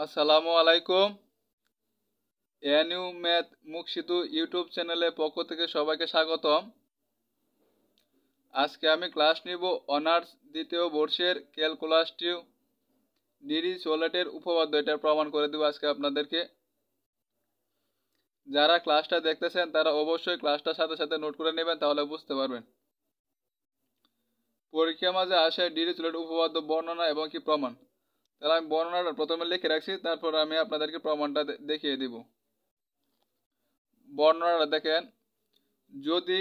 আসসালামু আলাইকুম। ANU math মুখ সেতু ইউটিউব চ্যানেলের পক্ষ থেকে সবাইকে স্বাগতম। আজকে আমি ক্লাস নিব অনার্স দ্বিতীয় বর্ষের ক্যালকুলাস 2 ডিরিচলেটের উপপাদ্য। এটা প্রমাণ করে দেব আজকে আপনাদেরকে। যারা ক্লাসটা দেখতেছেন তারা অবশ্যই ক্লাসটার সাথে সাথে নোট করে নেবেন, তাহলে বুঝতে পারবেন। পরীক্ষার মাঝে আসে ডিরিচলেট উপপাদ্য বর্ণনা এবং কি প্রমাণ। তাহলে আমি বর্ণনাটা প্রথমে লিখে রাখছি, তারপর আমি আপনাদেরকে প্রমাণটা দেখিয়ে দিব। বর্ণনাটা দেখেন, যদি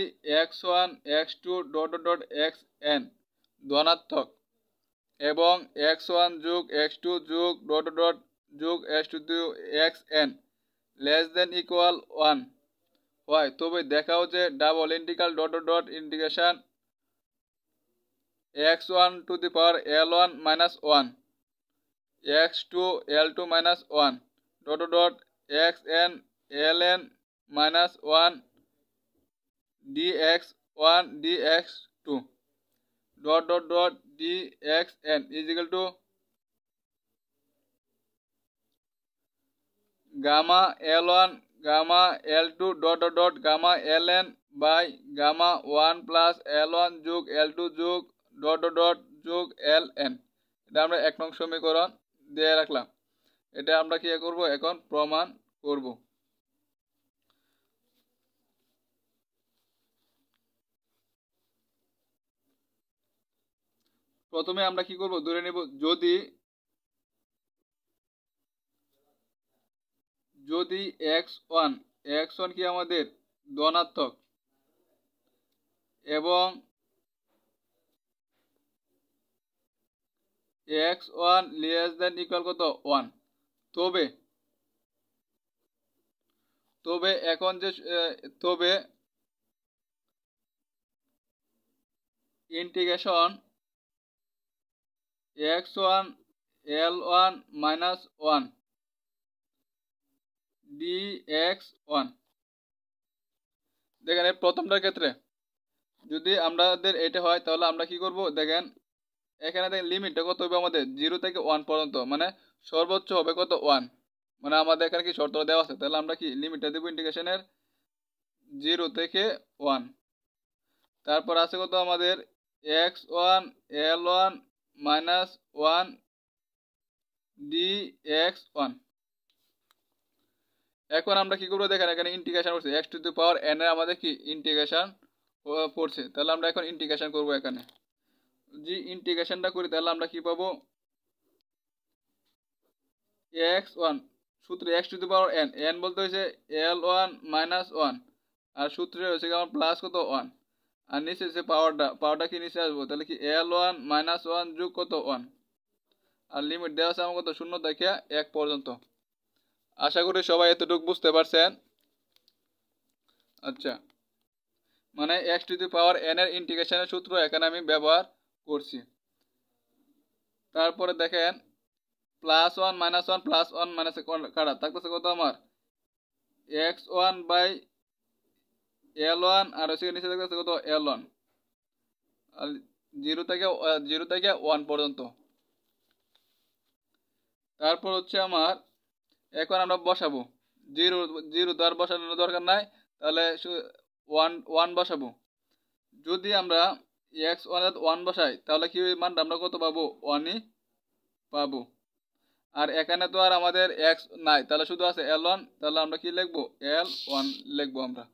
x1 x2 xn ধনাত্মক এবং x1 যোগ x2 যোগ x2 xn less than equal 1 হয়, তবে দেখাও যে double integral integration x1 to the power l1 minus 1 x2 l2 minus 1 xn ln minus 1 dx1 dx2 dxn is equal to gamma l1 gamma l2 gamma ln by gamma 1 plus l1 যোগ l2 যোগ যোগ ln। এটা আমরা এক নং সমীকরণ দিয়ে রাখলাম। এটা আমরা কি করব, এখন প্রমাণ করব। প্রথমে আমরা কি করব, ধরে নেব যদি x1 কি আমাদের ধনাত্মক এবং x1 লেস দেন ইকুয়াল কত 1, তবে এখন যে integration x1 l1 minus 1 dx1, দেখেন এই প্রথমটার ক্ষেত্রে যদি আমাদের এটা হয় তাহলে আমরা কি করব, দেখেন এখানে দেখেন লিমিটটা কত হবে আমাদের 0 থেকে 1 পর্যন্ত, মানে সর্বোচ্চ হবে কত 1, মানে আমাদের এখানে কি শর্ত দেওয়া আছে। তাহলে আমরা কি লিমিটটা দেব ইন্টিগ্রেশনের 0 থেকে 1। তারপর আছে কত আমাদের x1 l1 মাইনাস 1 dx1। এখন আমরা কি করবো, দেখেন এখানে ইন্টিগ্রেশন করছে x to the power n এর আমাদের কি ইন্টিগ্রেশন পড়ছে। তাহলে আমরা এখন ইন্টিগ্রেশন করব। এখানে যে ইন্টিগ্রেশনটা করি তাহলে আমরা কি পাবো, x1 সূত্রে x to the power n বলতে হয়েছে l1 মাইনাস 1, আর সূত্রে হয়েছে আমার প্লাস কত 1, আর নিচে যে পাওয়ারটা কি নিচে আসবো, তাহলে কি l1 মাইনাস 1 যোগ কত 1, আর লিমিট দেওয়া আছে আমার কত 0 থেকে 1 পর্যন্ত। আশা করি সবাই এতটুকু বুঝতে পারছেন। আচ্ছা, মানে x to the power n এর ইন্টিগ্রেশনের সূত্র এখানে আমি ব্যবহার করছি। তারপরে দেখেন প্লাস 1 মাইনাস 1 প্লাস 1 মাইনাস কাটা থাকতেছে কত আমার x1 বাই l1, আর হচ্ছে নিচে থাকতেছে কত l1, আর 0 থেকে 1 পর্যন্ত। তারপর হচ্ছে আমার এখন আমরা বসাবো 0 তো আর বসানোর দরকার নাই, তাহলে 1 বসাবো। যদি আমরা x1 1 বসাই তাহলে কি মানটা আমরা কত পাবো, 1ই পাবো। আর এখানে তো আর আমাদের x নাই, তাহলে শুধু আছে l1, তাহলে আমরা কি লিখবো, l1 লিখবো আমরা।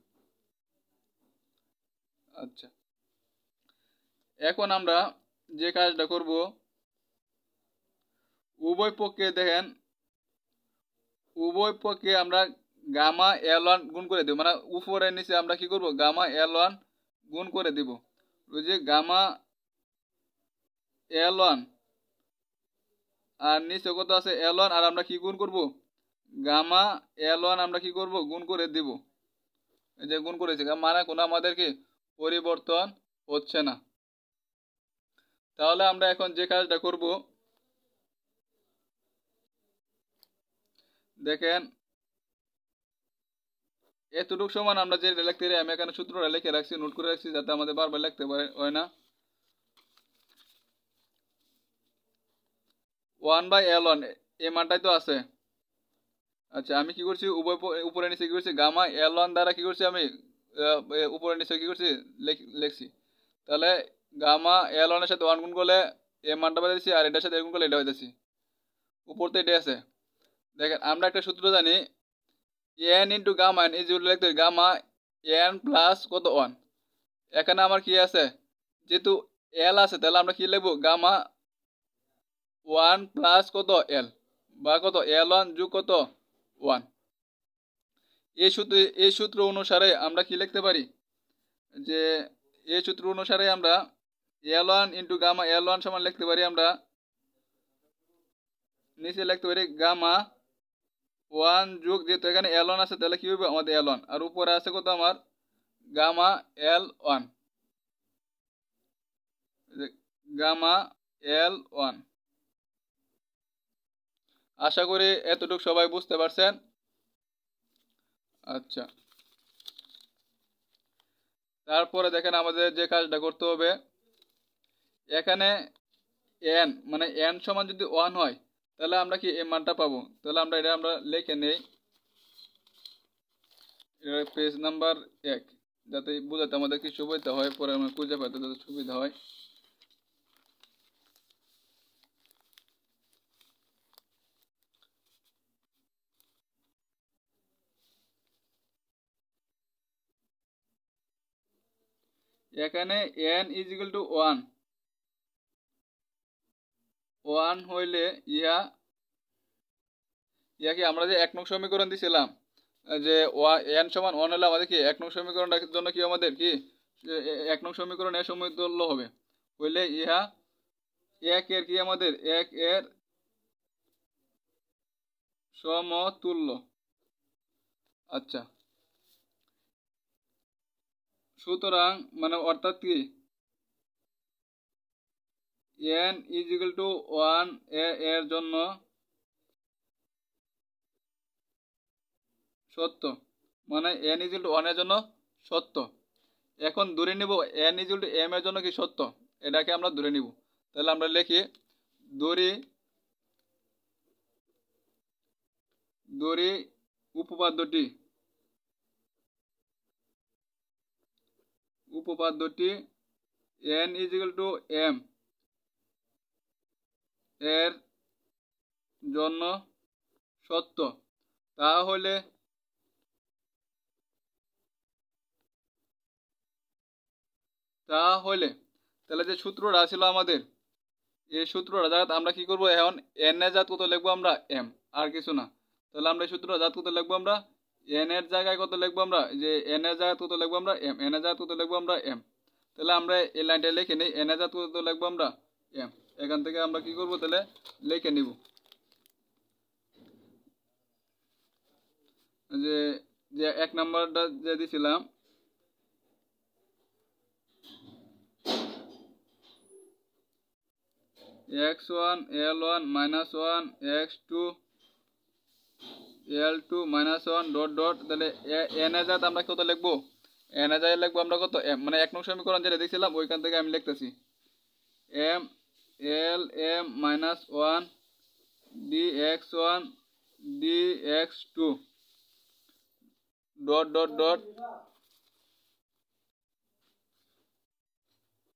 আচ্ছা, এখন আমরা যে কাজটা করব, উভয় পক্ষে দেখেন উভয় পক্ষে আমরা গামা l1 গুণ করে দেব, মানে উপরে নিচে আমরা কি করব, গামা l1 গুণ করে দিব। ওই যে গামা l1 আর নিচে কত আছে l1, আর আমরা কি গুণ করব, গামা l1 আমরা কি করব, গুণ করে দিব। এই যে গুণ করেছি, মানে কোনো আমাদের কি পরিবর্তন হচ্ছে না। তাহলে আমরা এখন যে কাজটা করব, দেখেন এতটুকু সমান আমরা যে লিখতে পারি, আমি এখানে সূত্রটা লিখে রাখছি, নোট করে রাখছি, যাতে আমাদের বারবার লিখতে হয় না। 1 বাই l1 এই মানটাই তো আছে, আচ্ছা আমি কি করছি উপরে নিচে কি করছি গামা L1 দ্বারা কি করছি আমি উপরে নিচে কি করছি লিখছি। তাহলে গামা L1 এর সাথে 1 গুণ করলে এ মানটা পাইতেছি আর এটার সাথে গুণ করলে এটা হইতেছি। উপর তো এটা আছে। দেখেন আমরা একটা সূত্র জানি n into gamma n is লিখতে গামা n প্লাস কত 1। এখানে আমার কি আছে যেহেতু L আছে তাহলে আমরা কি লিখবো গামা 1 প্লাস কত L বা কত L1 যোগ কত 1। এই সূত্র অনুসারে আমরা কি লিখতে পারি যে এই সূত্র অনুসারে আমরা L1 ইন্টু গামা L1 সমান লিখতে পারি আমরা নিচে লিখতে পারি গামা 1 যোগ যেহেতু এখানে L1 আছে তাহলে কি হবে আমাদের L1 আর উপরে আছে কত আমার গামা L1 গামা L1। আশা করি এতটুকু সবাই বুঝতে পারছেন। আচ্ছা তারপরে দেখেন আমাদের যে কাজটা করতে হবে এখানে n মানে n সমান যদি 1 হয় তাহলে আমরা কি এই মানটা পাবো। তাহলে আমরা এটা লিখে নেই পেজ নাম্বার 1 যাতে বোঝাতে আমাদের কি সুবিধা হয় পরে আমরা খুঁজে পাইতে যাতে সুবিধা হয়। এখানে n ইজ ইকুয়াল টু 1 হইলে ইহা কি আমরা যে 1 নং সমীকরণ দিছিলাম যে n সমান 1 হলে আমাদের কি 1 নং সমীকরণটার জন্য কি আমাদের কি 1 নং সমীকরণ এর সমতুল্য হবে হইলে ইহা 1 এর কি আমাদের 1 এর সমতুল্য। আচ্ছা সুতরাং মানে অর্থাৎ কি n ইজ ইকুয়াল টু 1 এর জন্য সত্য মানে n ইজ ইকুয়াল টু 1 এর জন্য সত্য। এখন ধরে নিব n is equal to m এর জন্য কি সত্য এটাকে আমরা ধরে নিব। তাহলে আমরা লিখি ধরি উপপাদ্যটি n is equal to m এর জন্য সত্য। তাহলে তাহলে যে সূত্রটা ছিল আমাদের এই সূত্রটা জাত আমরা কি করব এখন n এর জাত কত লিখবো আমরা m আর কিছু না। তাহলে আমরা এই সূত্রটা জাত কত লিখবো আমরা n এর জায়গায় কত লিখবো আমরা যে n এর জায়গায় কত লিখবো আমরা m n এর জায়গায় কত লিখবো আমরা m। তাহলে আমরা এই লাইনটা লিখে নেই n এর জাত কত লিখবো আমরা m। এখান থেকে আমরা কি করব তাহলে লিখে নিব যে যে 1 নাম্বারটা যে দিছিলাম x1 L1 minus 1 x2 L2 minus 1 dot dot তাহলে n এর জায়গায় আমরা কত লিখবো n এর জায়গায় লিখবো আমরা কত m মানে 1 নং সমীকরণ যেটা দেখছিলাম ওইখান থেকে আমি লিখতেছি m l m minus 1 dx1 dx2 dot dot dot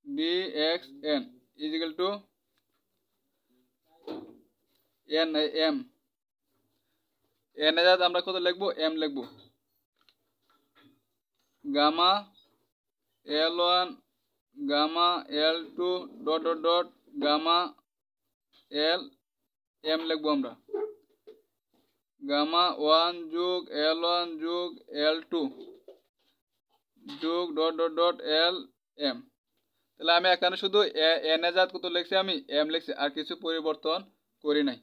dxn is equal to n m n এর আমরা কত লিখবো m লিখবো gamma l1 gamma l2 dot dot dot gamma l m লিখবো আমরা গামা 1 যোগ l1 যোগ l2 যোগ dot dot dot l m। তাহলে আমি এখানে শুধু n এর জাত কত লিখছি আমি m লিখছি আর কিছু পরিবর্তন করি নাই।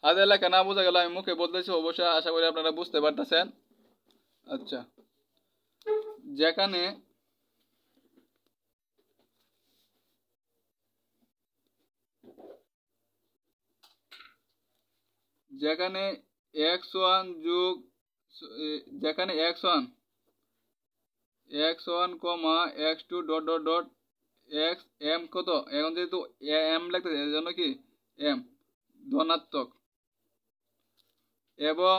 হাতে লেখা না বোঝা গেল আমি মুখে বলতেছি অবশ্যই আশা করি আপনারা বুঝতে পারতেছেন। আচ্ছা যেখানে x1 যোগ যেখানে x1 x2 dot dot dot x m কত এখন যেহেতু m লিখতেছে এর জন্য কি m ধনাত্মক এবং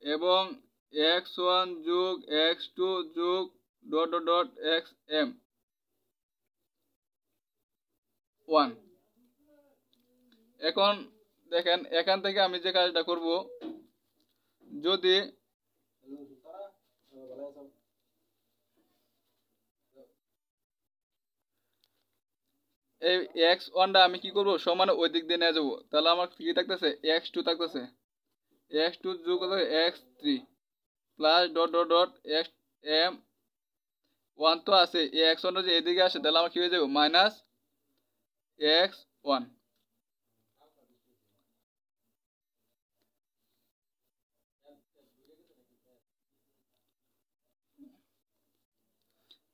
এবং x1 যোগ x2 যোগ ডট ডট ডট xm 1। এখন দেখেন এখান থেকে আমি যে কাজটা করব, যদি এই x1টা আমি কি করব সমান ওই দিক দিয়ে নিয়ে যাবো, তাহলে আমার কি থাকতেছে x2 থাকতেছে, x2 যোগ x3 plus dot dot dot xm 1 তো আছে, এই x1 যদি এদিকে আসে তাহলে আমার কি হয়ে যাবে মাইনাস x1।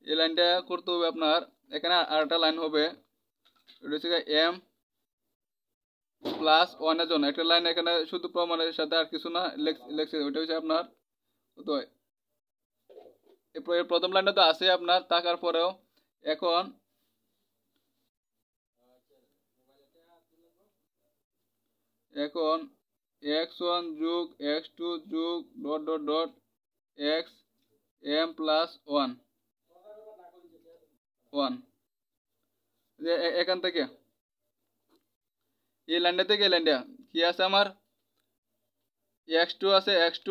এই লাইনটা করতে হবে আপনার, এখানে আরেকটা লাইন হবে, এটা হচ্ছে m প্লাস 1 এর জন্য একটা লাইন এখানে শুধু প্রমাণের সাথে আর কিছু না লেখছে, ওইটা হচ্ছে আপনার কত হয়। এর প্রথম লাইনটা তো আছে আপনার থাকার পরেও, এখন এখন x1 যোগ x2 যোগ dot dot dot xm plus 1 যে এখান থেকে এই লাইনটা থেকে এই লাইনটা কি আছে আমার x2 আছে, x2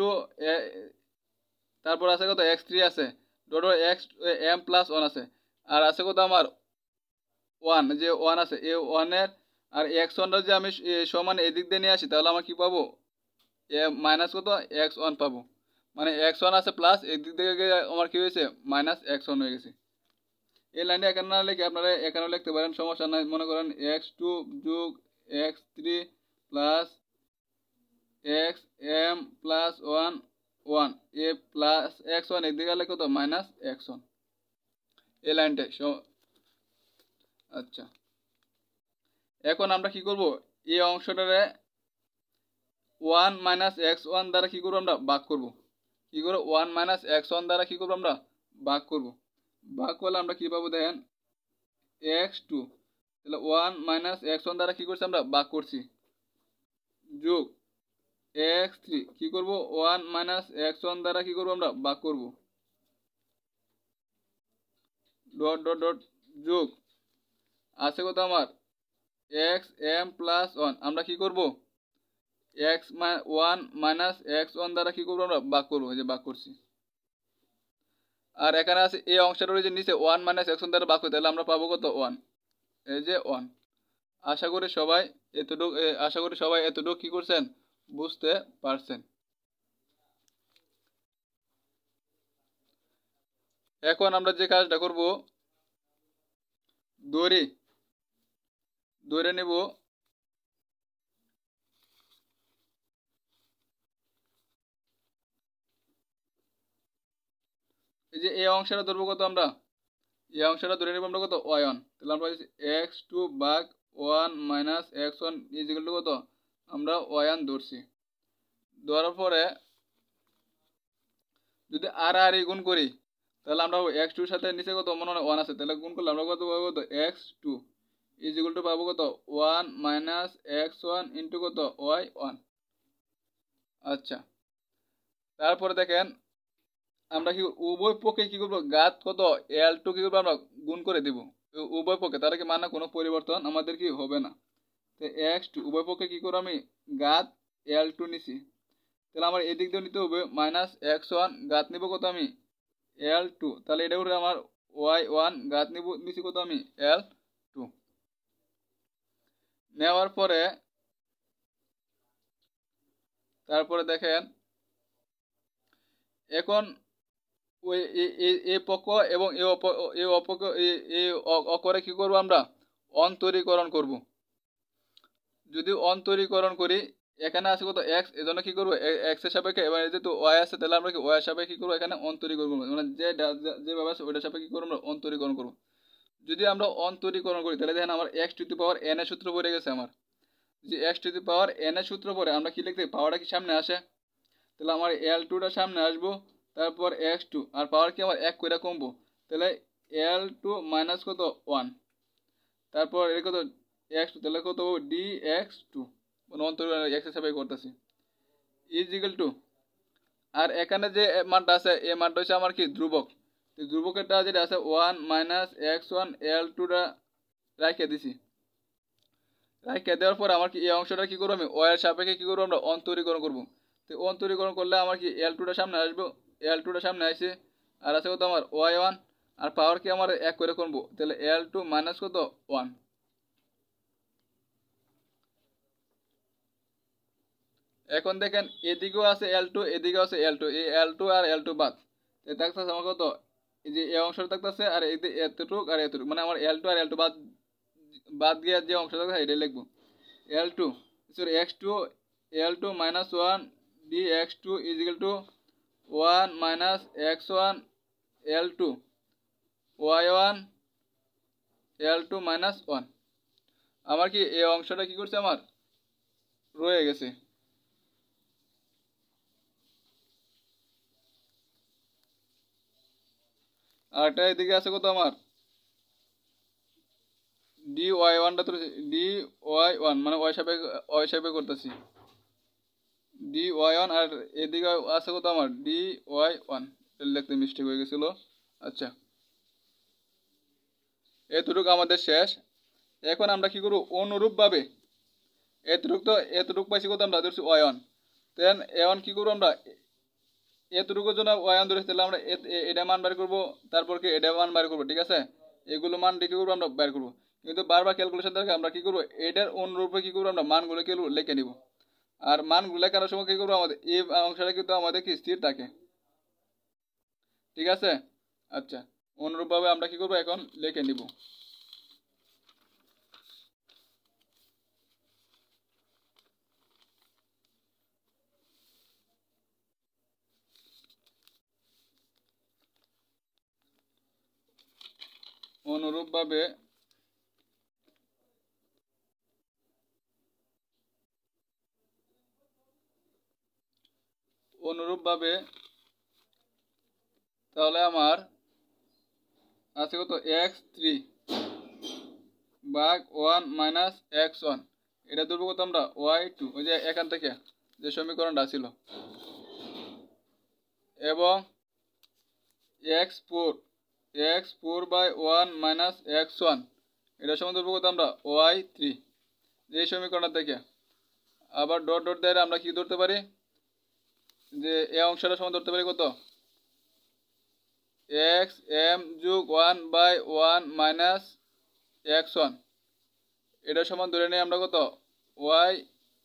তারপর আছে কত x3 আছে, ডট xm প্লাস 1 আছে, আর আছে কত আমার 1, যে 1 আছে এই 1 এর আর x1 যে আমি সমান এদিক দিয়ে নিয়ে আসি তাহলে আমার কি পাবো মাইনাস কত x1 পাবো, মানে x1 আছে প্লাস এদিক থেকে আমার কি হয়েছে মাইনাস x1 হয়ে গেছে। এই লাইনটা এখানে না লিখে আপনারা এখানেও লিখতে পারেন, সমস্যা নাই। মনে করেন x2 যোগ x3 প্লাস xm প্লাস 1 1 এ প্লাস x1 এদিকে গেলে কত মাইনাস x1, এই লাইনটাই। আচ্ছা, এখন আমরা কি করব এই অংশটারে 1 মাইনাস x1 দ্বারা কি করব আমরা ভাগ করব, কি করব 1 মাইনাস x1 দ্বারা কি করব আমরা ভাগ করব, ভাগ করলে আমরা কি পাবো দেখেন x2, তাহলে 1 মাইনাস x1 দ্বারা কি করছি আমরা ভাগ করছি, যোগ x3 কি করব 1 মাইনাস x1 দ্বারা কি করব আমরা ভাগ করব, ডট ডট ডট যোগ আছে কত আমার xm প্লাস 1, আমরা কি করব x1 মাইনাস x1 দ্বারা কি করব আমরা ভাগ করব, এই যে ভাগ করছি। আর এখানে আছে এই অংশটার যে নিচে 1 মাইনাস x1 দ্বারা ভাগ করি তাহলে আমরা পাবো কত 1, এই যে 1। আশা করি সবাই এতটুকু কি করছেন বুঝতে পারছেন। এখন আমরা যে কাজটা করব, দড়ি নেব, এই যে এই অংশটা ধরবো কত আমরা, এই অংশটা ধরে নেব আমরা কত y1, তাহলে আমরা x2 ভাগ 1 মাইনাস x1 ইজিক্যাল টু কত আমরা y1 ধরছি। ধরার পরে যদি আর আর গুণ করি তাহলে আমরা x2 এর সাথে নিচে কত মনে হয় 1 আছে, তাহলে গুণ করলে আমরা কত পাবো কত x2 ইজিক্যাল টু পাবো কত 1 মাইনাস x1 ইন্টু কত y1। আচ্ছা, তারপরে দেখেন আমরা কি উভয় পক্ষে কি করবো ঘাত কত L2 কি করবো আমরা গুণ করে দিব উভয় পক্ষে, তার কি মানে কোনো পরিবর্তন আমাদের কি হবে না। তো x2 উভয় পক্ষে কি করবো আমি ঘাত L2 নিছি, তাহলে আমার এদিক দিয়ে নিতে হবে মাইনাস x1 ঘাত নিব কত আমি L2, তাহলে এটা করে আমার y1 ঘাত নিছি কত আমি L2। নেওয়ার পরে তারপরে দেখেন এখন ওই এই পক্ষ এবং এই অপক্ষ এই অকরে কি করব আমরা অন্তরীকরণ করব। যদি অন্তরীকরণ করি এখানে আছে কত x, এজন্য কি করব x এর সাপেক্ষে, এবার যেহেতু y আছে তাহলে আমরা কি y এর সাপেক্ষে কি করব এখানে অন্তরীকরণ করব, মানে যেভাবে আছে ওইটার সাপেক্ষে কি করব আমরা অন্তরীকরণ করব। যদি আমরা অন্তরীকরণ করি তাহলে দেখেন আমার x to the power n এর সূত্র পড়ে গেছে আমার, যে x to the power n এর সূত্র পড়ে আমরা কি লিখতে পাওয়ারটা কি সামনে আসে, তাহলে আমার L2টা সামনে আসবো, তারপর x2 আর পাওয়ার কি আমার 1 কইরা কমবো, তাহলে L2 মাইনাস কত 1, তারপর এর কত x2 তাহলে কত dx2 মানে অন্তর x হিসাবে করতেছি ইজ ইকুয়াল টু আর এখানে যে মানটা আছে এই মানটা হচ্ছে আমার কি ধ্রুবক ধ্রুবকেরটা যেটা আছে 1 - x1 L2 টা রাখিয়ে দিছি রাখিয়ে দেওয়ার পর আমার কি এই অংশটা কি করবো আমি y এর সাপেক্ষে কি করবো আমরা অন্তরীকরণ করবো তো অন্তরীকরণ করলে আমার কি L2 টা সামনে আসবে L2 টা সামনে আসে আর আছে কত আমার y1 আর পাওয়ার কি আমার 1 করে করবো তাহলে L2 মাইনাস কত 1 এখন দেখেন এদিকেও আছে L2 এদিকেও আছে L2 এই L2 আর L2 বাদ তাই থাকতেছে আমার কত এই যে এই অংশটা থাকতেছে আর এই এতটুক আর এতটুক মানে আমার L2 আর L2 বাদ বাদ গিয়ে যে অংশটা থাকছে এটাই লিখবো L2 sorry x2 L2 minus 1 dx2 is equal to 1 minus x1 L2 y1 L2 minus 1 আমার কি এই অংশটা কি করছে আমার রয়ে গেছে আর এটা এদিকে আছে কত আমার dy1 টা তো dy1 মানে y সাপেক্ষে করতেছি dy1 আর এদিকে আছে কত আমার dy1 লিখতে মিস্টেক হয়ে গেছিল আচ্ছা এতটুকু আমাদের শেষ এখন আমরা কি করব অনুরূপভাবে এতটুকু পাইছি কত আমরা ধরছি y1 দেন এখন কি করব আমরা এতটুকুর জন্য y1 ধরেছি তাহলে আমরা এটা মান বের করব তারপর কি এটা মান বের করব ঠিক আছে এগুলো মান কি করব আমরা বের করব কিন্তু বারবার ক্যালকুলেশন দরকার আমরা কি করব এটার অনুরূপে কি করব আমরা মানগুলো কি লিখে নিব আর মানগুলো লেখার সময় কি করব আমাদের এই অংশটা কিন্তু আমাদের কি স্থির থাকে ঠিক আছে আচ্ছা অনুরূপভাবে আমরা কি করব এখন লিখে নিব অনুরূপভাবে তাহলে আমার আছে কত x3 ভাগ 1 মাইনাস x1 এটা ধরবো কত আমরা y2 ওই যে এখান থেকে যে সমীকরণটা ছিল এবং x4 বাই 1 মাইনাস x1 এটা সমান ধরবো কত আমরা y3 যে সমীকরণটা থেকে আবার ডট ডট দিয়ে আমরা কি ধরতে পারি যে এই অংশটা সমান ধরতে পারি কত xm যোগ 1 বাই 1 মাইনাস x1 এটা সমান ধরে নিই আমরা কত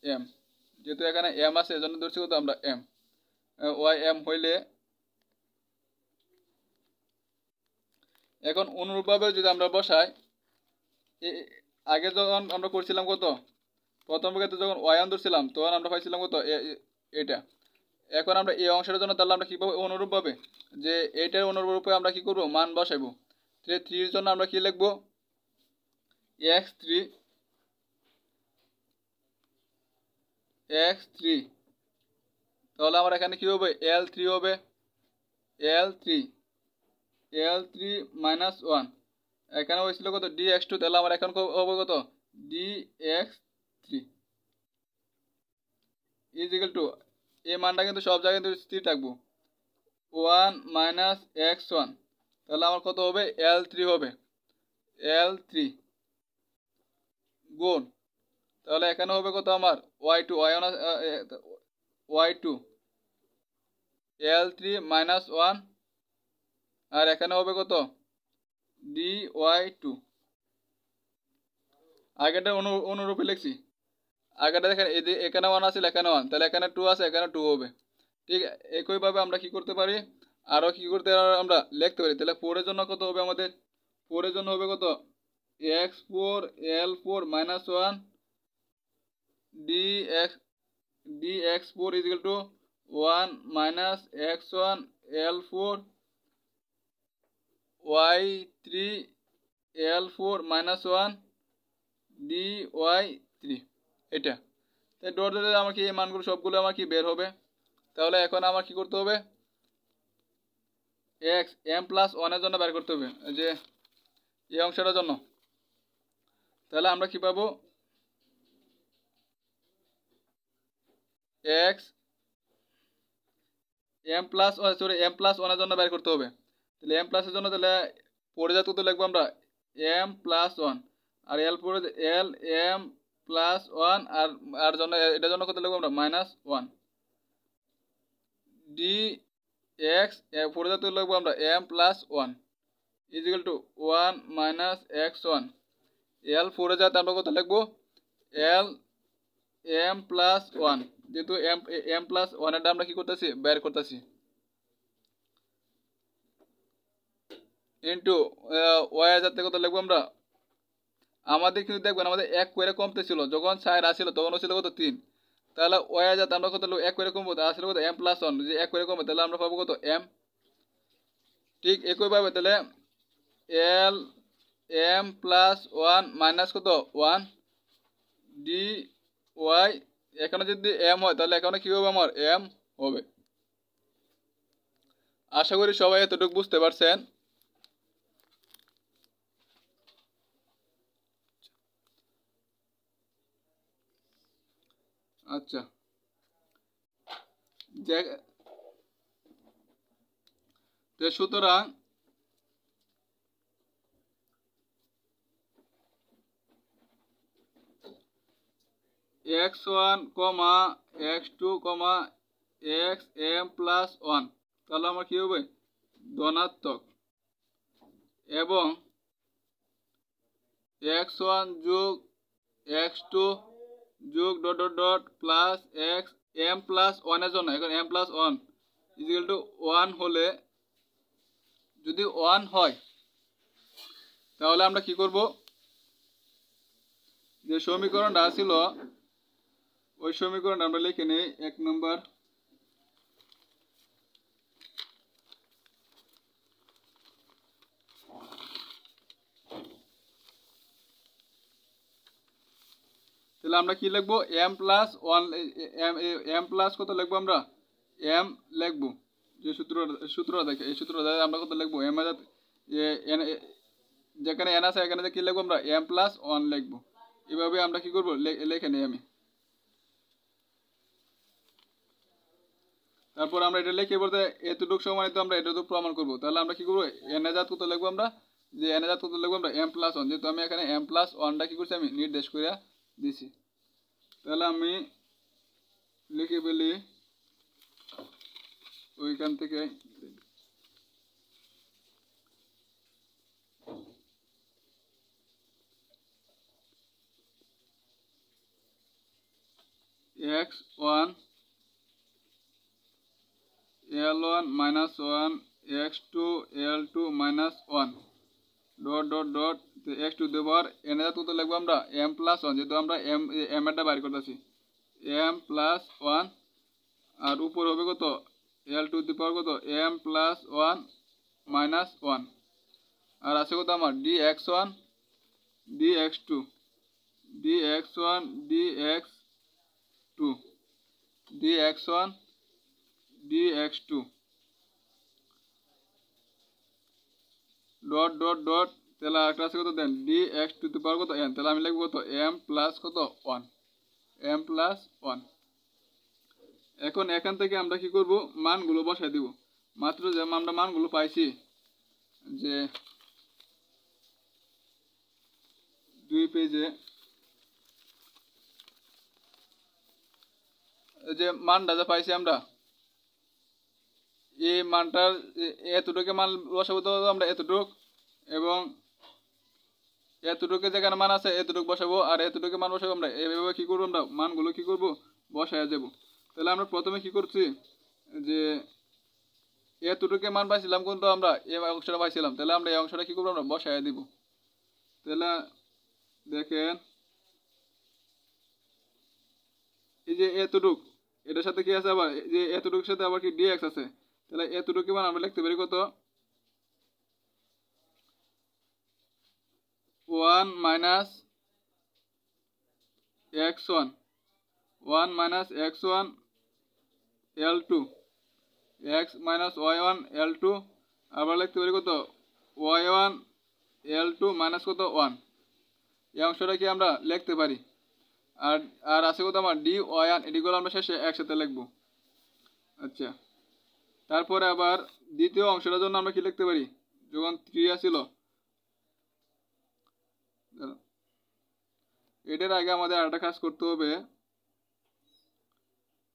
ym যেহেতু এখানে m আছে এজন্য ধরছি কত আমরা m ym হইলে এখন অনুরূপভাবে যদি আমরা বসাই আগে যখন আমরা করছিলাম কত প্রথম ক্ষেত্রে যখন y1 ধরছিলাম তখন আমরা পাইছিলাম কত এটা এখন আমরা এই অংশের জন্য তাহলে আমরা কিভাবে অনুরূপভাবে যে এইটার অনুরূপে আমরা কি করব মান বসাইবো 3 এর জন্য আমরা কি লিখব x3 তাহলে আমার এখানে কি হবে L3 হবে L3 minus 1 এখানে হয়েছিল কত dx2 তাহলে আমার এখন হবে কত dx3 is equal to এই মানটা কিন্তু সব জায়গায় কিন্তু স্থির থাকবো 1 minus x1 তাহলে আমার কত হবে L3 হবে L3 গুণ তাহলে এখানে হবে কত আমার y2 L3 minus 1 আর এখানে হবে কত dy2 আগেটা অনুরূপে লিখছি আগেটা দেখেন এখানে 1 আছে এখানে 1 তাহলে এখানে 2 আছে এখানে 2 হবে ঠিক একইভাবে আমরা কি করতে পারি আরো কি করতে আমরা লিখতে পারি তাহলে 4 এর জন্য কত হবে আমাদের 4 এর জন্য হবে কত x4 L4 minus 1 dx4 is equal to 1 minus x1 L4 y3 L4 minus 1 dy3 এটা তাই ডট ডট আমার কি এই মানগুলো সবগুলো আমার কি বের হবে তাহলে এখন আমার কি করতে হবে x m plus 1 এর জন্য বের করতে হবে যে এই অংশটার জন্য তাহলে আমরা কি পাবো X M plus sorry M plus ওয়ানের জন্য বের করতে হবে। তাহলে এম প্লাসের জন্য তাহলে পরিজাত কত লিখবো আমরা এম প্লাস ওয়ান আর এল পরে এল এম প্লাস ওয়ান আর আর জন্য এটার জন্য কত লিখবো আমরা মাইনাস ওয়ান ডি এক্স পরিজাত লিখবো আমরা M plus one equal to one minus X one L পরিজাত আমরা কত লিখবো এল এম প্লাস ওয়ান যেহেতু এম এম প্লাস ওয়ানেরটা আমরা কি করতেছি বের করতেছি ইন্টু ওয়াই যাতে কত লিখবো আমরা আমাদের কিন্তু দেখবেন আমাদের এক করে কমতে ছিল যখন 4 আসছিল তখন ছিল কত 3 তাহলে ওয়াই যাতে আমরা কত এক করে কমবো আসলে কত এম প্লাস ওয়ান যে এক করে কমবে তাহলে আমরা পাবো কত এম ঠিক একইভাবে তাহলে L M plus one minus কত ওয়ান ডি ওয়াই এখানে যদি এম হয় তাহলে এখানে কি হবে আমার এম হবে। আশা করি সবাই এতটুকু বুঝতে পারছেন। আচ্ছা সুতরাং x1, x2, x m plus one তাহলে আমার কি হবে ধনাত্মক এবং x1 যোগ x2 যোগ dot dot dot plus X M plus ওয়ানের জন্য এখন M plus one equal to one হলে যদি ওয়ান হয় তাহলে আমরা কি করব যে সমীকরণটা ছিল ওই সমীকরণটা আমরা লিখে নেই 1 নম্বর তাহলে আমরা কি লিখবো M plus one M plus কত লিখবো আমরা এম লিখবো যে সূত্র দেখে এই সূত্র আমরা কত লিখবো এম যেখানে এন আছে এখানে কি লিখবো আমরা এম প্লাস ওয়ান লিখবো এভাবে আমরা কি করবো লিখে নিই আমি তারপর আমরা এটা লিখে বলতে এতটুকু সময় তো আমরা এতটুকু প্রমাণ করবো তাহলে আমরা কি করবো এন এ জাত কত লিখবো আমরা যে এন এ জাত কত লিখবো আমরা এম প্লাস ওয়ান যেহেতু আমি এখানে এম প্লাস ওয়ানটা কি করছি আমি নির্দেশ করে দিছি তাহলে আমি লিখে ফেলি ওইখান থেকে x1 l1 minus 1 x2 l2 minus 1 dot dot dot x2 দেবার এনে কত লিখবো আমরা m প্লাস 1 যেহেতু আমরা m এরটা বাইর করতেছি m প্লাস 1 আর উপর হবে কত l2 দি পাওয়ার কত m প্লাস 1 মাইনাস 1 আর আছে কত আমার dx1 dx2 dx1 dx2 dx1 dx2 dot dot dot তাহলে একটা আছে কত দেন dx2 দি পাওয়ার কত n তাহলে আমি লিখব কত m প্লাস কত 1 m প্লাস 1 এখন এখান থেকে আমরা কি করব মানগুলো বসাই দিব মাত্র যে আমরা মানগুলো পাইছি যে 2 পেজে যে মানটা যা পাইছি আমরা এই মানটার এতটুকু মান বসাবো তো আমরা এতটুক এবং এতটুকু যেখানে মান আছে এতটুকু বসাবো আর এতটুকু মান বসাবো আমরা এইভাবে কি করবো আমরা মানগুলো কি করব বসায় যাব তাহলে আমরা প্রথমে কি করছি যে এতটুকু মান পাইছিলাম কিন্তু আমরা এই অংশটা পাইছিলাম তাহলে আমরা এই অংশটা কি করবো আমরা বসায় দিব তাহলে দেখেন এই যে এতটুক এটার সাথে কি আছে আবার যে এতটুকুর সাথে আবার কি dx আছে তাহলে এতটুকু মান আমরা লিখতে পারি কত 1 minus x1 1 minus x1 l2 x minus y1 l2 আবার লিখতে পারি কত y1 l2 মাইনাস কত 1 এই অংশটা কি আমরা লিখতে পারি। আর আর আছে কত আমার ডি ওয়ান, এটিগুলো আমরা শেষে একসাথে লিখবো। আচ্ছা, তারপরে আবার দ্বিতীয় অংশটার জন্য আমরা কি লিখতে পারি, যখন 3 আসিল, এটার আগে আমাদের আরেকটা কাজ করতে হবে।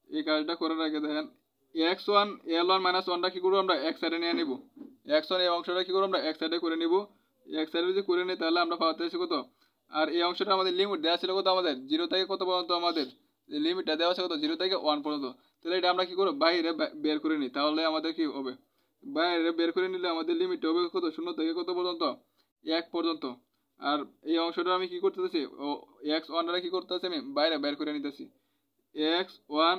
এই কাজটা করার আগে দেখেন x1 l1 মাইনাস ওয়ানটা কি করবো আমরা এক সাইডে নিয়ে নিব। x1 এই অংশটা কি করবো আমরা এক সাইডে করে নিব। এক সাইডে যদি করে নিই তাহলে আমরা পাওয়াতে আসি কত, আর এই অংশটা আমাদের লিমিট দেওয়া ছিল কত, আমাদের 0 থেকে কত পর্যন্ত, আমাদের লিমিটটা দেওয়া আছে কত 0 থেকে 1 পর্যন্ত। তাহলে এটা আমরা কি করবো বাইরে বের করে নিই, তাহলে আমাদের কি হবে, বাইরে বের করে নিলে আমাদের লিমিটটা হবে কত 0 থেকে কত পর্যন্ত 1 পর্যন্ত। আর এই অংশটা আমি কি করতেছি, x1টা কি করতেছি আমি বাইরে বের করে নিতেছি। x1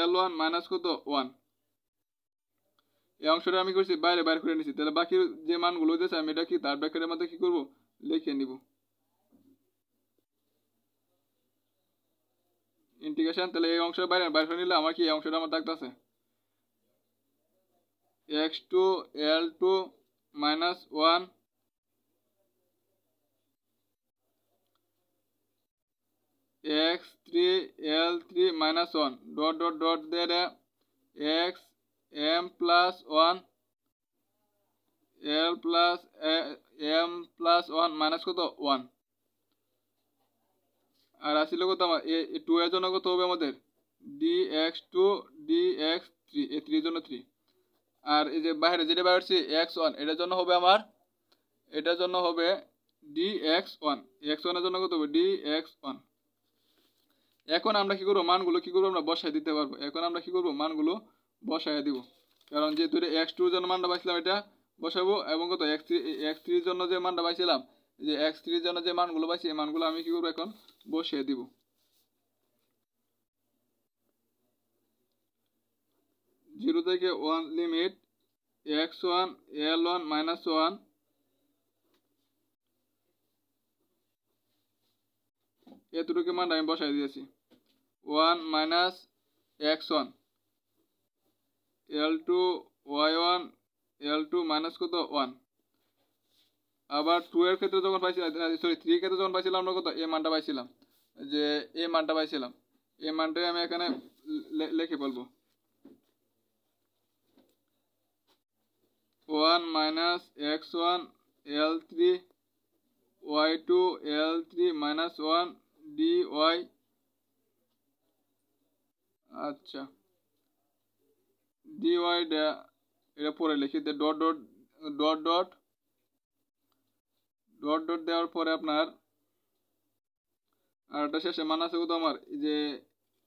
l1 মাইনাস কত 1, এই অংশটা আমি করছি বাইরে বাইর করে নিছি। তাহলে বাকি যে মানগুলো দিয়েছে আমি এটা কি তার ব্র্যাকেটের মধ্যে কি করব, লিখে নিব। ইন্টিগ্রেশন, তাহলে এই অংশের বাইরে বাইর করে নিলে আমার কি এই অংশটা আমার থাকতেছে x2 l2 minus 1 x3 l3 minus 1 dot dot dot দিয়ে x m plus 1 l plus m plus 1 minus কত 1। আর আসলে কত আমার 2 এর জন্য কত হবে আমাদের dx2 dx3, এই 3 জন্য 3। আর এই যে বাইরে যেটা বাইরে হচ্ছে x1, এটার জন্য হবে আমার, এটার জন্য হবে dx1, x1 এর জন্য কত হবে dx1। এখন আমরা কি করব, মানগুলো কি করব আমরা বসায় দিতে পারবো। এখন আমরা কি করব, মানগুলো বসায় দিব, কারণ যেহেতু x2 এর জন্য মানটা পাইছিলাম এটা বসাবো, এবং কত x3 এর জন্য যে মানটা পাইছিলাম, যে x3 এর জন্য যে মানগুলো পাইছি এই মানগুলো আমি কি করব এখন বসিয়ে দিব। 0 থেকে 1 লিমিট x1 l1 মাইনাস 1 এতটুকু মানটা আমি বসাই দিয়েছি। 1 minus x1 l2 y1 l2 minus কত 1। আবার 2 এর ক্ষেত্রে যখন পাইছিলাম, সরি 3 এর ক্ষেত্রে যখন পাইছিলাম আমরা কত এই মানটা পাইছিলাম, যে এই মানটা পাইছিলাম, এই মানটাই আমি এখানে লিখে বলবো 1 minus x1 l3 y2 l3 minus 1 dy। আচ্ছা, dy এটা পরে লিখি, dot dot dot dot dot dot দেওয়ার পরে আপনার আর এটা শেষে মান আছে কত আমার, এই যে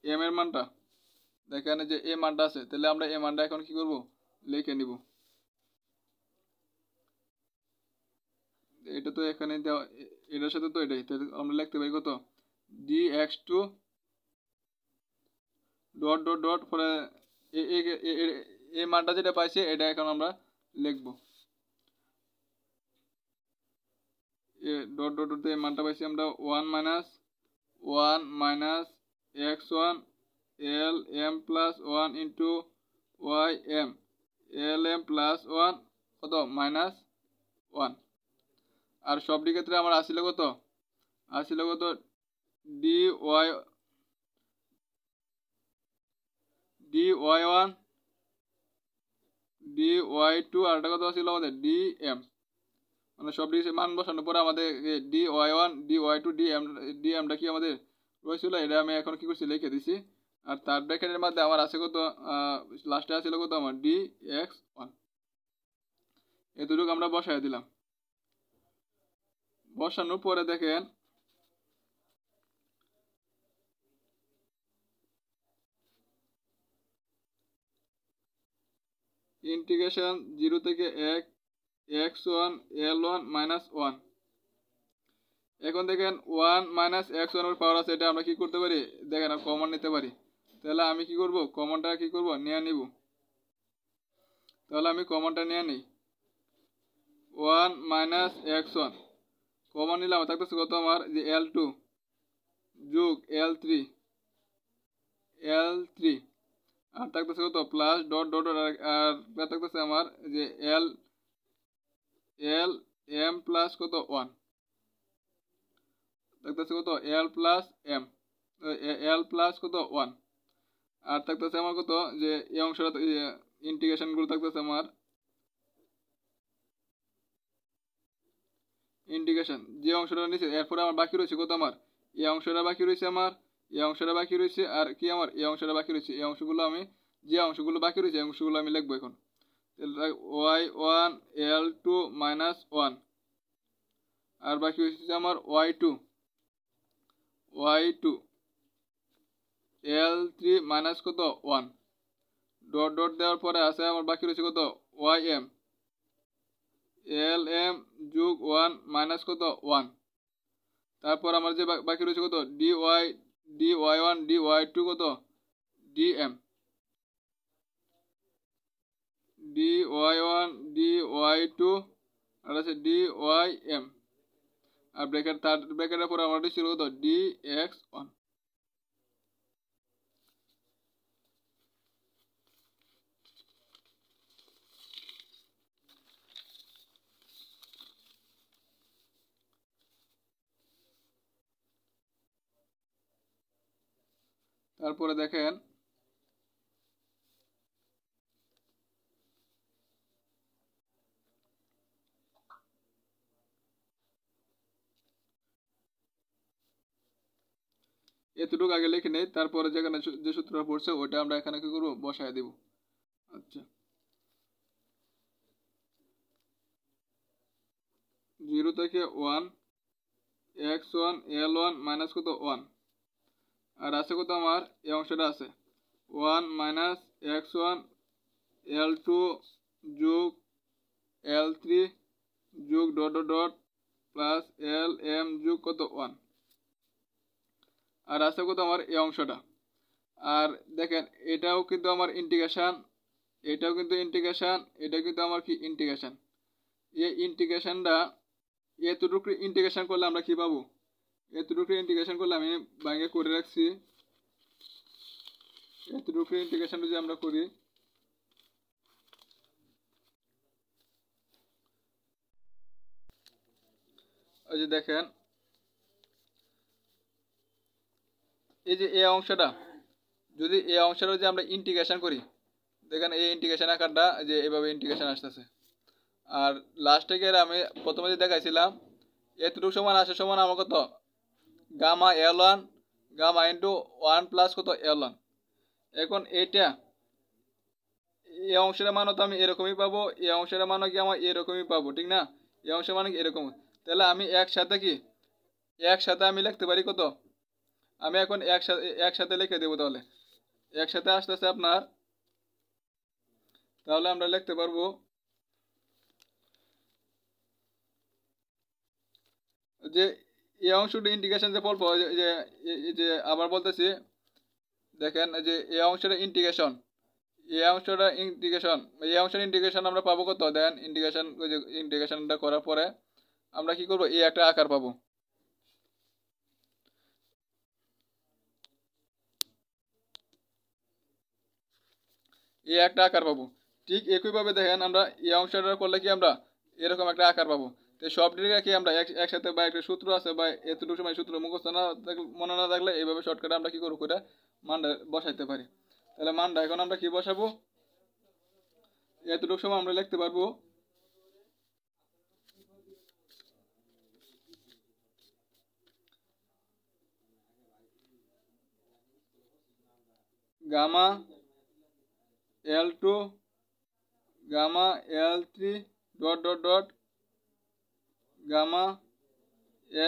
এম এর মানটা দেখেন, যে এ মানটা আছে, তাহলে আমরা এই মানটা এখন কি করব লিখে নিব। এটা তো এখানে দেওয়া, এটার সাথে তো এটাই, তাহলে আমরা লিখতে পারি কত dx2 ডট ডট ডট পরে এই মানটা যেটা পাইছি এটা এখন আমরা লিখব। ডট ডট ডট এই মানটা পাইছি আমরা 1 minus x1 l m plus 1 into y m l m plus 1 কত মাইনাস 1। আর সবটি ক্ষেত্রে আমার আসলে কত dy1 dy2 আর এটা কত ছিল আমাদের dm, মানে সব দিকে মান বসানোর পরে আমাদের dy1 dy2 dmটা কি আমাদের রয়েছিল, এটা আমি এখন কি করছি লিখে দিছি। আর তার ব্র্যাকেটের মধ্যে আমার আছে কত, লাস্টে আছিল কত আমার dx1, এতটুকু আমরা বসায় দিলাম। বসানোর পরে দেখেন ইন্টিগ্রেশন 0 থেকে 1 x1 l1 মাইনাস 1। এখন দেখেন 1 মাইনাস x1 এর পাওয়ার আছে, এটা আমরা কি করতে পারি দেখেন কমন নিতে পারি। তাহলে আমি কি করব, কমনটা কি করব নিয়ে নিব। তাহলে আমি কমনটা নিয়ে নিই 1 মাইনাস x1 কমন নিলাম, থাকতেছে কত আমার যে l2 যোগ l3 আর থাকতেছে কত প্লাস ডট ডট আর থাকতেছে আমার যে l m প্লাস কত 1। থাকতেছে কত এল প্লাস এম, এল প্লাস কত 1। আর থাকতেছে আমার কত যে এই অংশটা ইন্টিগ্রেশনগুলো থাকতেছে আমার ইন্টিগ্রেশন যে অংশটা নিচে, এরপরে আমার বাকি রয়েছে কত আমার এই অংশটা বাকি রয়েছে, আমার এই অংশটা বাকি রয়েছে, আর কি আমার এই অংশটা বাকি রয়েছে। এই অংশগুলো আমি যে অংশগুলো বাকি রয়েছে এই অংশগুলো আমি লিখবো এখন। y1 l2 মাইনাস 1, আর বাকি হচ্ছে আমার y2 l3 মাইনাস কত 1, ডট ডট দেওয়ার পরে আছে আমার বাকি রয়েছে কত ym lm যোগ 1 মাইনাস কত 1। তারপর আমার যে বাকি রয়েছে কত dy1 dy2 কত dm dy1 dy2 আর আছে dym, আর ব্র্যাকেটের পরে আমার ছিল কত dx1। তারপরে দেখেন এতটুকু আগে লিখে নেই, তারপরে যেখানে যে সূত্রটা পড়ছে ওইটা আমরা এখানে কি করবো বসায় দেব। আচ্ছা, 0 থেকে 1 x1 l1 মাইনাস কত 1, আর আছে কত আমার এই অংশটা আছে 1 মাইনাস x1 l2 যোগ l3 যোগ dot dot dot plus lm যোগ কত 1, আর আছে কত আমার এই অংশটা। আর দেখেন এটাও কিন্তু আমার ইন্টিগ্রেশন, এটাও কিন্তু ইন্টিগ্রেশন, এটা কিন্তু আমার কি ইন্টিগ্রেশন। এই ইন্টিগ্রেশনটা এতটুকু ইন্টিগ্রেশন করলে আমরা কি পাবো, এতটুকু ইন্টিগ্রেশন করলে আমি বাইরে করে রাখছি, এতটুকু ইন্টিগ্রেশন যদি আমরা করি ওই যে দেখেন এই যে এই অংশটা, যদি এই অংশটা যদি আমরা ইন্টিগ্রেশন করি, দেখেন এই ইন্টিগ্রেশন আকারটা যে এভাবে ইন্টিগ্রেশন আসতেছে। আর লাস্টে গিয়ে আমি প্রথমে যে দেখাইছিলাম এতটুকু সমান আসে সমান আমার কত gamma l1 gamma into 1 plus কত l1। এখন এইটা এই অংশের মানও তো আমি এরকমই পাবো, এই অংশের মানও কি আমার এরকমই পাবো, ঠিক না? এই অংশের মানে এরকম, তাহলে আমি একসাথে আমি লিখতে পারি কত, আমি এখন একসাথে লিখে দেবো। তাহলে একসাথে আসতেছে আপনার, তাহলে আমরা লিখতে পারবো যে এই অংশটা ইন্টিগ্রেশন যে বলবো যে যে আবার বলতেছি দেখেন যে এই অংশটা ইন্টিগ্রেশন, এই অংশের ইন্টিগ্রেশন আমরা পাবো কত, দেন ইন্টিগ্রেশনটা করার পরে আমরা কি করবো এই একটা আকার পাবো, এই একটা আকার পাবো। ঠিক একইভাবে দেখেন আমরা এই অংশটা করলে কি আমরা এরকম একটা আকার পাবো। তো সব ডিগ্রি কি আমরা একসাথে বা একটা সূত্র আছে বা এতটুকু সময় সূত্র মুখস্থ না মনে না থাকলে এইভাবে শর্টকাটে আমরা কি করবো করে মানটা বসাইতে পারি। তাহলে মানটা এখন আমরা কি বসাবো, এতটুকু সময় আমরা লিখতে পারবো gamma l2 gamma l3 dot dot dot gamma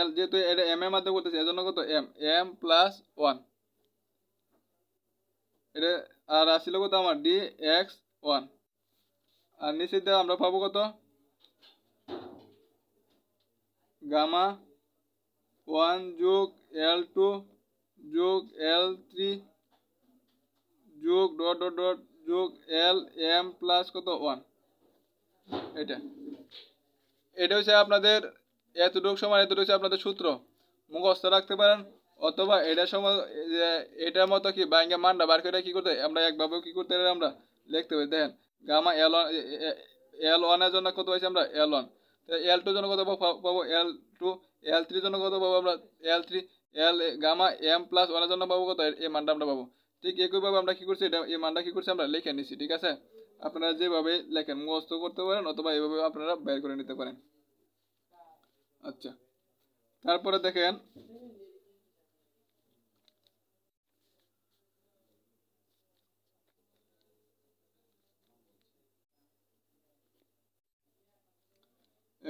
l, যেহেতু এটা m এর মাধ্যমে করতেছে এজন্য কত m প্লাস 1 এটা, আর আসছিল কত আমার dx1, আর নিচে দিয়ে আমরা পাবো কত গামা 1 যোগ l2 যোগ l3 যোগ ডট ডট ডট যোগ lm প্লাস কত 1। এটা এটা হচ্ছে আপনাদের এতটুকু সময়, এতটুকু হচ্ছে আপনাদের সূত্র মুখস্থ রাখতে পারেন, অথবা এটার সময় এটার মতো কি ব্যাঙ্গে মানটা বার করে কি করতে আমরা একভাবেও কি করতে পারি আমরা লিখতে পারি। দেখেন গামা l1 এর জন্য কত হয়েছে আমরা l1, এল টু জন্য কত পাবো এল টু, এল থ্রির জন্য কত পাবো আমরা এল থ্রি, এল গামা এম প্লাস ওয়ানের জন্য পাবো কত এই মানটা আমরা পাবো। ঠিক একইভাবে আমরা কি করছি এটা এই মানটা কি করছি আমরা লিখে নিছি। ঠিক আছে, আপনারা যেভাবে লেখেন মুখস্থ করতে পারেন অথবা এইভাবে আপনারা বের করে নিতে পারেন। আচ্ছা, তারপরে দেখেন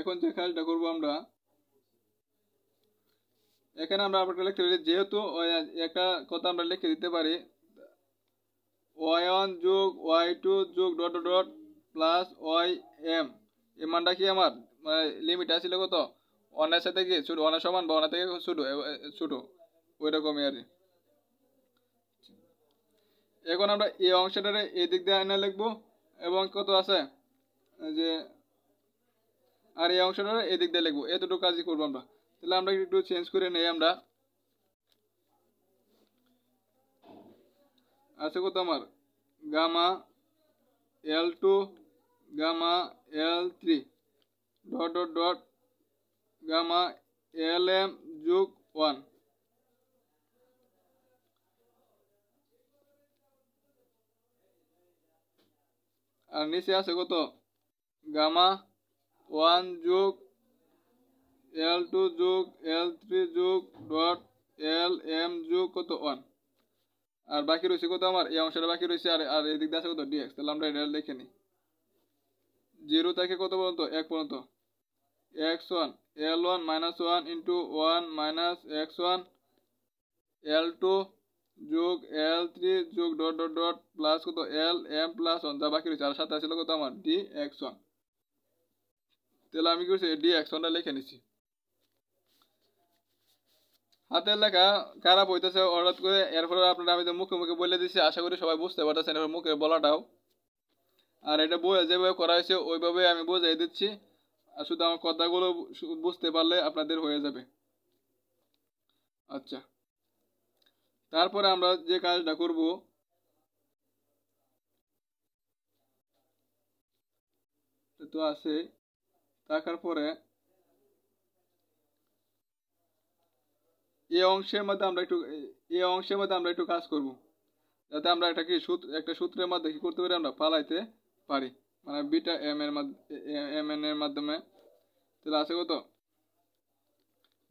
এখন যে কাজটা করবো আমরা এখানে আমরা আপনাকে লিখতে পারি, যেহেতু একটা কথা আমরা লিখে দিতে পারি y1 যোগ y2 যোগ dot dot dot plus ym, এই মানটা কি আমার মানে লিমিট আসলে কত অনের সাথে কি ছোট, অনের সমান বা অনের থেকে ছোট ছোট ওই রকমই আর কি। এখন আমরা এই অংশটারে এই দিক দিয়ে এনে লিখবো এবং কত আছে যে আর এই অংশটারে এই দিক দিয়ে লিখবো, এতটুকু কাজই করবো আমরা। তাহলে আমরা একটু চেঞ্জ করে নেই, আমরা আছে কত আমার gamma L two gamma L three dot dot dot gamma এল এম যোগ ওয়ান, আর নিচে আছে কত গামা ওয়ান যোগ এল টু যোগ এল থ্রি যোগ ডট এল এম যোগ কত ওয়ান, আর বাকি রয়েছে কত আমার এই অংশটা বাকি রয়েছে আর আর এদিক দিয়ে আছে কত ডিএক্স। তাহলে আমরা এটা লিখে নিই, 0 থেকে কত পর্যন্ত 1 পর্যন্ত x1 l1 minus 1 into 1 minus x1 l2 যোগ l3 যোগ ডট ডট ডট প্লাস কত l m প্লাস 1 যা বাকি রয়েছে, আর সাথে আসলে কত আমার dx1। তাহলে আমি কি করছি dx1টা লিখে নিছি। হাতের লেখা খারাপ হইতেছে হঠাৎ করে, এরপরে আপনারা আমি তো মুখে মুখে বলে দিচ্ছি, আশা করি সবাই বুঝতে পারতেছেন এবার মুখে বলাটাও, আর এটা বই যেভাবে করা হয়েছে ওইভাবে আমি বুঝাই দিচ্ছি, আর শুধু আমার কথাগুলো বুঝতে পারলে আপনাদের হয়ে যাবে। আচ্ছা, তারপরে আমরা যে কাজটা করব তো আছে থাকার পরে এই অংশের মধ্যে আমরা একটু কাজ করব, যাতে আমরা একটা কি একটা সূত্রের মধ্যে কি করতে পারি আমরা পালাইতে পারি, মানে বিটা এম এন এর মাধ্যমে। তাহলে আছে কত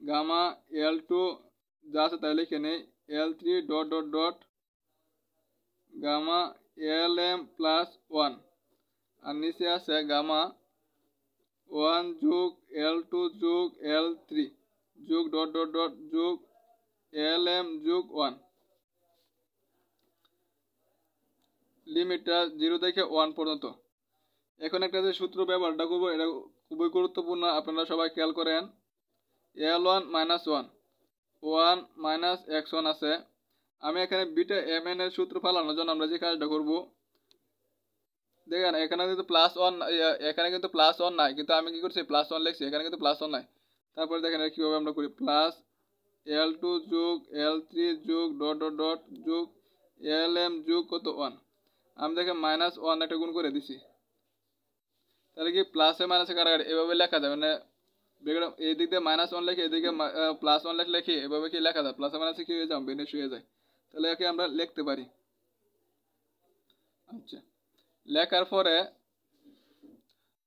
গামা এল টু যা আছে তাই লিখে নেই l three dot dot dot gamma L M plus one, আর নিচে আছে গামা ওয়ান যোগ এল টু যোগ এল থ্রি যোগ ডট ডট ডট যোগ এল এম যোগ ওয়ান, লিমিটটা 0 থেকে 1 পর্যন্ত। এখন একটা যে সূত্র ব্যবহারটা করবো এটা খুবই গুরুত্বপূর্ণ, আপনারা সবাই খেয়াল করেন। l1 মাইনাস 1 1 মাইনাস x1 আছে, আমি এখানে বিটা এম এন এর সূত্র ফালানোর জন্য আমরা যে কাজটা করব দেখেন এখানে কিন্তু প্লাস 1, এখানে কিন্তু প্লাস 1 নাই, কিন্তু আমি কি করছি প্লাস 1 লিখছি, এখানে কিন্তু প্লাস 1 নাই। তারপরে দেখেন কিভাবে আমরা করি প্লাস এল টু যোগ এল থ্রি যোগ ডট ডট ডট যোগ এল এম যোগ কত 1, আমি দেখেন মাইনাস 1 একটা গুণ করে দিছি। তাহলে কি প্লাসে মাইনাসে কাটাকাটি এভাবে লেখা যায়, মানে এই দিক দিয়ে মাইনাস 1 লিখে এদিকে প্লাস 1 লিখে এভাবে কি লেখা যায়, প্লাসে মাইনাসে কি হয়ে যায় বেনিশ হয়ে যায়, তাহলে একে আমরা লিখতে পারি। আচ্ছা, লেখার পরে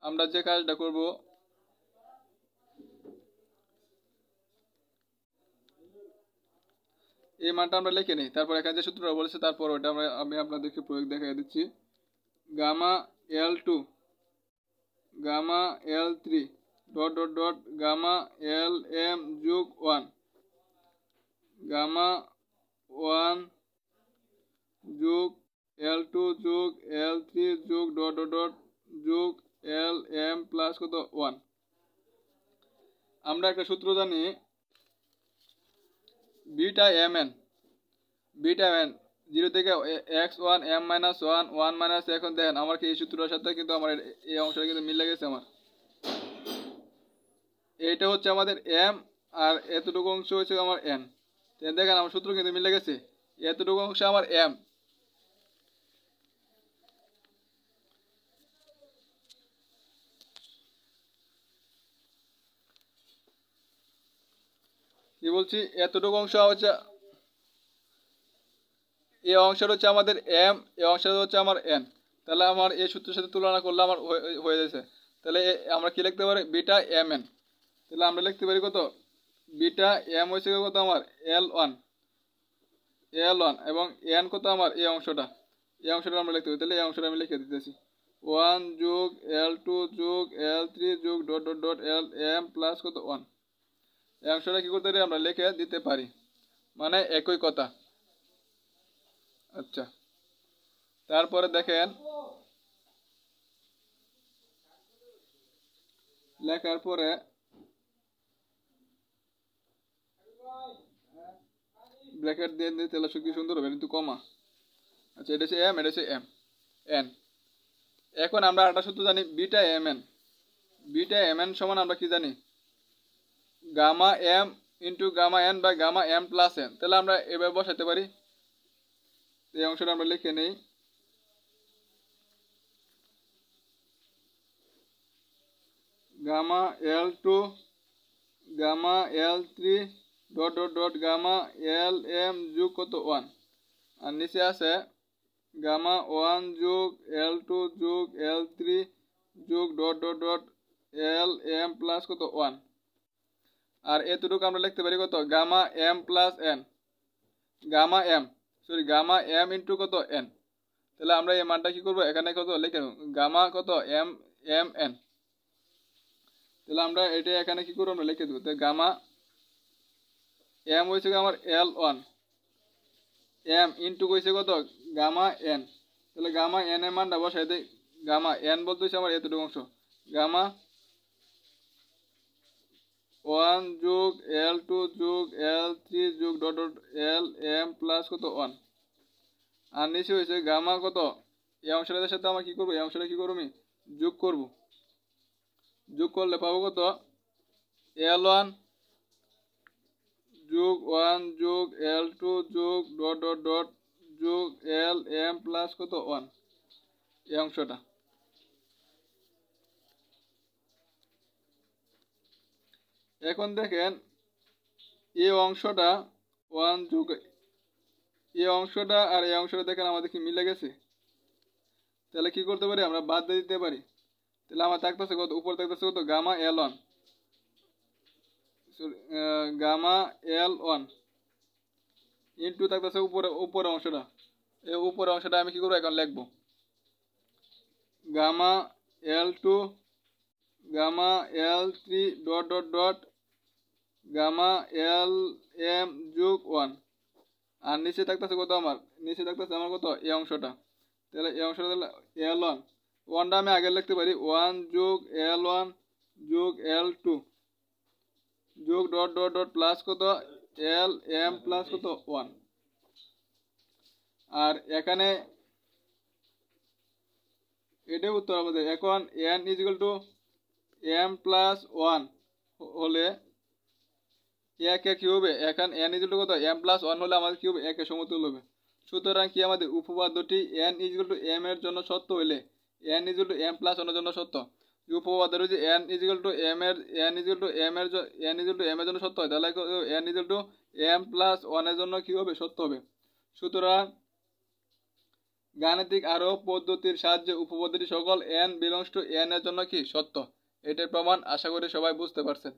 আমরা যে কাজটা করব এই মানটা আমরা লিখে নিই, তারপর এখানে যে সূত্রটা বলেছে তারপর ওটা আমি আপনাদেরকে প্রয়োগ দেখাই দিচ্ছি। Gamma L two gamma L three dot dot dot gamma এল এম যোগ 1 গামা 1 যোগ এল টু যোগ এল থ্রি যোগ ডট ডট ডট যোগ এল এম প্লাস কত 1। আমরা একটা সূত্র জানি বিটা এম এন 0 থেকে x1 m মাইনাস 1 1 মাইনাস, এখন দেখেন আমার কি এই সূত্রটার সাথে কিন্তু আমার এই অংশটা কিন্তু মিলে গেছে আমার, এইটা হচ্ছে আমাদের m আর এতটুকু অংশ হচ্ছে আমার n, দেখেন আমার সূত্র কিন্তু মিলে গেছে, এতটুকু অংশ আমার m। কি বলছি, এতটুকু অংশ হচ্ছে এই অংশটা হচ্ছে আমাদের এম, এই অংশটা হচ্ছে আমার এন। তাহলে আমার এই সূত্রের সাথে তুলনা করলে আমার হয়ে যাচ্ছে। তাহলে আমরা কি লিখতে পারি, বিটা এম এন। তাহলে আমরা লিখতে পারি কত, বিটা এম হয়েছে কত আমার L1, L1 এবং এন কত আমার এই অংশটা, এই অংশটা আমরা লিখতে পারি। তাহলে এই অংশটা আমি লিখে দিতেছি 1 যোগ L2 যোগ L3 যোগ dot dot dot Lm plus কত 1। এই অংশটা কি করতে পারি, আমরা লিখে দিতে পারি, মানে একই কথা। আচ্ছা, তারপরে দেখেন লেখার পরে ব্র্যাকেট দিয়ে দিয়ে তাহলে কি সুন্দর হবে, কিন্তু কমা। আচ্ছা, এটা হচ্ছে এম, এটা হচ্ছে এম এন। এখন আমরা একটা সূত্র জানি, beta M N. Beta M N সমান আমরা কি জানি, gamma M into gamma N বা গামা এম প্লাস এন। তাহলে আমরা এভাবে বসাতে পারি। এই অংশটা আমরা লিখে নেই, gamma L2 gamma L3 dot dot dot gamma Lm যোগ কত 1, আর নিচে আছে গামা 1 যোগ L2 যোগ L3 যোগ dot dot dot Lm plus কত 1। আর এতটুকু আমরা লিখতে পারি কত, gamma M plus N, gamma M sorry gamma M into কত এন। তাহলে আমরা এই মানটা কি করবো, এখানে কত লিখে নেব, গামা কত এম এম এন। তাহলে আমরা এটা এখানে কি করবো, আমরা লিখে দেবো। তাহলে গামা এম হয়েছে আমার L1, এম ইন্টু হয়েছে কত গামা এন। তাহলে গামা এন এর মানটা বসাই দেয়, গামা এন বলতে হচ্ছে আমার এতটুকু অংশ, গামা 1 যোগ L2 যোগ L3 যোগ ডট ডট Lm প্লাস কত 1। আর নিচে হয়েছে গামা কত, এই অংশটার সাথে আমরা কি করবো, এই অংশটা কি করবো আমি যোগ করবো। যোগ করলে পাবো কত, L1 যোগ 1 যোগ L2 যোগ ডট ডট ডট যোগ Lm প্লাস কত 1, এই অংশটা। এখন দেখেন এই অংশটা 1 যোগ এই অংশটা আর এই অংশটা দেখেন আমাদের কি মিলে গেছে। তাহলে কি করতে পারি, আমরা বাদ দিয়ে দিতে পারি। তাহলে আমার থাকতেছে কত, উপর থাকতেছে কত gamma L1 gamma L1 into থাকতেছে উপরে অংশটা। এই উপরে অংশটা আমি কি করবো, এখন লিখবো gamma L2 gamma L3 dot dot dot gamma Lm যোগ 1। আর নিচে থাকতেছে কত আমার, নিচে থাকতেছে আমার কত এই অংশটা। তাহলে এই অংশটা তাহলে L1, 1টা আমি আগে লিখতে পারি 1 যোগ L1 যোগ L2 যোগ ডট ডট ডট প্লাস কত Lm প্লাস কত 1। আর এখানে এটাই উত্তর আমাদের। এখন n is equal to m plus 1 হলে একে কি হবে, এখন n ইজ ইকুয়াল টু কত m প্লাস 1 হলে আমাদের কি হবে, একে সমতুল্য হবে। সুতরাং কি আমাদের উপপাদ্যটি n is equal to m এর জন্য সত্য হলে n is equal to m plus 1 এর জন্য সত্য। উপপাদ্য রয়েছে n is equal to m এর n is equal to m এর n is equal to m এর জন্য সত্য হয়, তাহলে n is equal to m plus 1 এর জন্য কি হবে, সত্য হবে। সুতরাং গাণিতিক আরোপ পদ্ধতির সাহায্যে উপপাদ্যটি সকল n বিলংস টু n এর জন্য কি সত্য। এটার প্রমাণ আশা করি সবাই বুঝতে পারছেন।